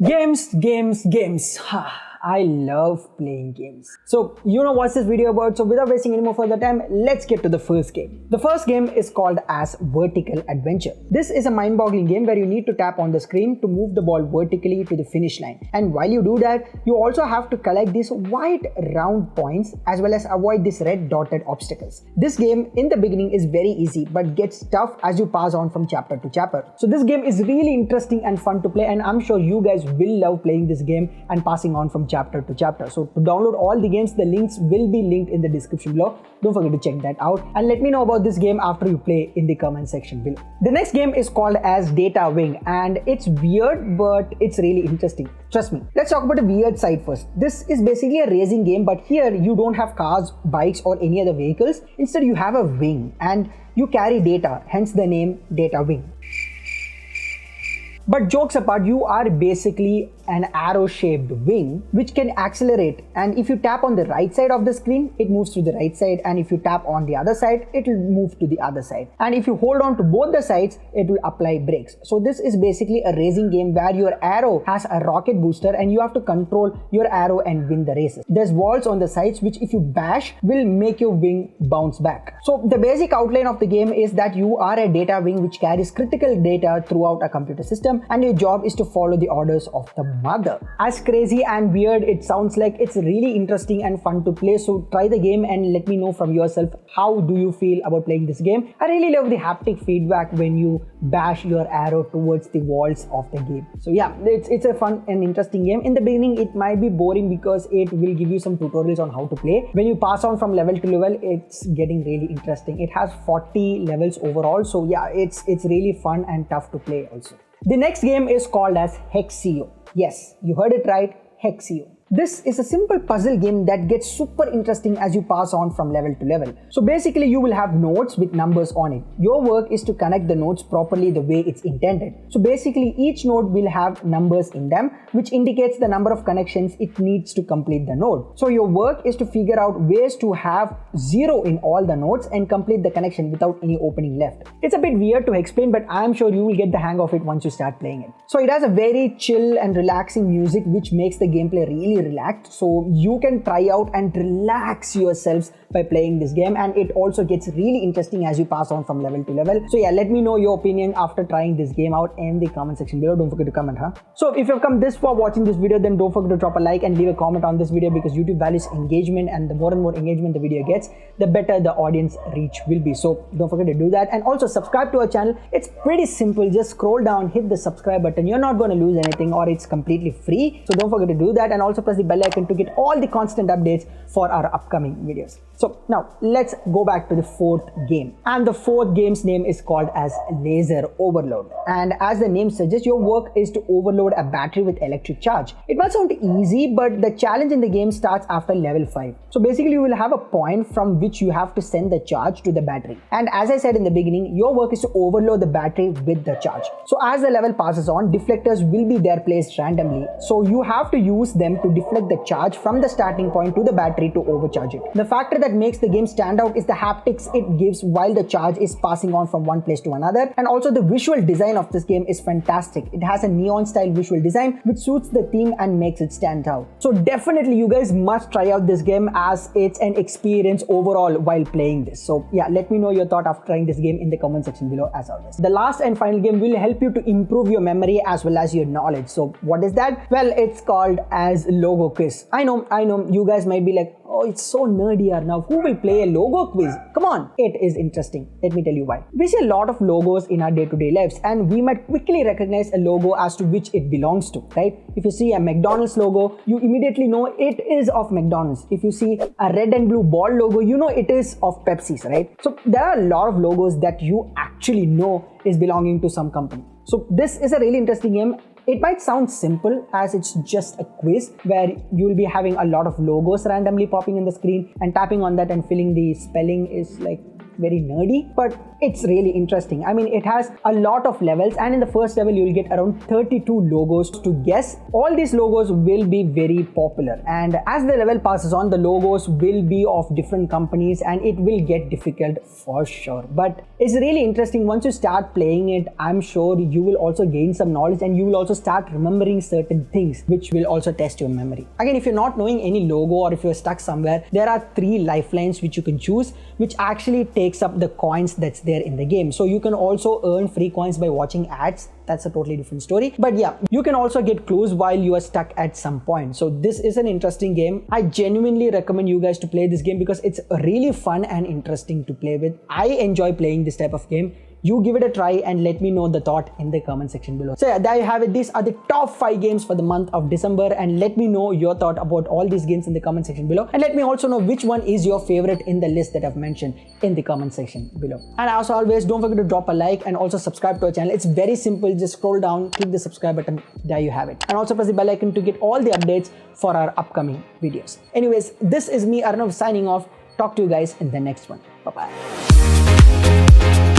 Games. I love playing games. So you know what's this video about, so without wasting any more further time, let's get to the first game. The first game is called as Vertical Adventure. This is a mind-boggling game where you need to tap on the screen to move the ball vertically to the finish line. And while you do that, you also have to collect these white round points as well as avoid these red dotted obstacles. This game in the beginning is very easy but gets tough as you pass on from chapter to chapter. So this game is really interesting and fun to play, and I'm sure you guys will love playing this game and passing on from chapter to chapter. So to download all the games, the links will be linked in the description below. Don't forget to check that out and let me know about this game after you play in the comment section below. The next game is called as Data Wing, and it's weird but it's really interesting. Trust me. Let's talk about the weird side first. This is basically a racing game, but here you don't have cars, bikes or any other vehicles. Instead you have a wing and you carry data, hence the name Data Wing. But jokes apart, you are basically an arrow-shaped wing which can accelerate, and if you tap on the right side of the screen, it moves to the right side, and if you tap on the other side, it will move to the other side, and if you hold on to both the sides, it will apply brakes. So this is basically a racing game where your arrow has a rocket booster and you have to control your arrow and win the races. There's walls on the sides which if you bash will make your wing bounce back. So the basic outline of the game is that you are a data wing which carries critical data throughout a computer system, and your job is to follow the orders of the mother. As crazy and weird it sounds like, it's really interesting and fun to play. So try the game and let me know from yourself, how do you feel about playing this game. I really love the haptic feedback when you bash your arrow towards the walls of the game. So yeah, it's a fun and interesting game. In the beginning it might be boring because it will give you some tutorials on how to play. When you pass on from level to level, it's getting really interesting. It has 40 levels overall, so yeah, it's really fun and tough to play also. The next game is called as Hexio. Yes, you heard it right, Hexio. This is a simple puzzle game that gets super interesting as you pass on from level to level. So basically you will have nodes with numbers on it. Your work is to connect the nodes properly the way it's intended. So basically each node will have numbers in them which indicates the number of connections it needs to complete the node. So your work is to figure out ways to have 0 in all the nodes and complete the connection without any opening left. It's a bit weird to explain, but I'm sure you will get the hang of it once you start playing it. So it has a very chill and relaxing music which makes the gameplay really relaxed, so you can try out and relax yourselves by playing this game, and it also gets really interesting as you pass on from level to level. So yeah, let me know your opinion after trying this game out in the comment section below. Don't forget to comment, So if you've come this far watching this video, then don't forget to drop a like and leave a comment on this video, because YouTube values engagement, and the more and more engagement the video gets, the better the audience reach will be. So don't forget to do that, and also subscribe to our channel. It's pretty simple. Just scroll down, hit the subscribe button. You're not going to lose anything, or it's completely free. So don't forget to do that, and also press the bell icon to get all the constant updates for our upcoming videos. So now let's go back to the fourth game, and the fourth game's name is called as Laser Overload. And as the name suggests, your work is to overload a battery with electric charge. It might sound easy, but the challenge in the game starts after level 5. So basically you will have a point from which you have to send the charge to the battery, and as I said in the beginning, your work is to overload the battery with the charge. So as the level passes on, deflectors will be there placed randomly, so you have to use them to deflect the charge from the starting point to the battery to overcharge it. The factor that makes the game stand out is the haptics it gives while the charge is passing on from one place to another, and also the visual design of this game is fantastic. It has a neon style visual design which suits the theme and makes it stand out. So definitely you guys must try out this game, as it's an experience overall while playing this. So yeah, let me know your thought after trying this game in the comment section below as always. The last and final game will help you to improve your memory as well as your knowledge. So what is that? Well, it's called as Logo Quiz. I know you guys might be like, oh, it's so nerdy, Arnav. Who will play a logo quiz? Come on, it is interesting. Let me tell you why. We see a lot of logos in our day-to-day lives, and we might quickly recognize a logo as to which it belongs to, right? If you see a McDonald's logo, you immediately know it is of McDonald's. If you see a red and blue ball logo, you know it is of Pepsi's, right? So there are a lot of logos that you actually know is belonging to some company. So this is a really interesting game. It might sound simple as it's just a quiz where you'll be having a lot of logos randomly popping in the screen, and tapping on that and filling the spelling is like very nerdy, but it's really interesting. I mean, it has a lot of levels, and in the first level you will get around 32 logos to guess. All these logos will be very popular, and as the level passes on, the logos will be of different companies and it will get difficult for sure. But it's really interesting. Once you start playing it, I'm sure you will also gain some knowledge and you will also start remembering certain things which will also test your memory. Again, if you're not knowing any logo or if you're stuck somewhere, there are 3 lifelines which you can choose, which actually takes up the coins that's there in the game. So you can also earn free coins by watching ads. That's a totally different story. But yeah, you can also get clues while you are stuck at some point. So this is an interesting game. I genuinely recommend you guys to play this game because it's really fun and interesting to play with. I enjoy playing this type of game. You give it a try and let me know the thought in the comment section below. So yeah, there you have it. These are the top 5 games for the month of December, and let me know your thought about all these games in the comment section below, and let me also know which one is your favorite in the list that I've mentioned in the comment section below. And as always, don't forget to drop a like and also subscribe to our channel. It's very simple. Just scroll down, click the subscribe button. There you have it. And also press the bell icon to get all the updates for our upcoming videos. Anyways, this is me, Arnav, signing off. Talk to you guys in the next one. Bye-bye.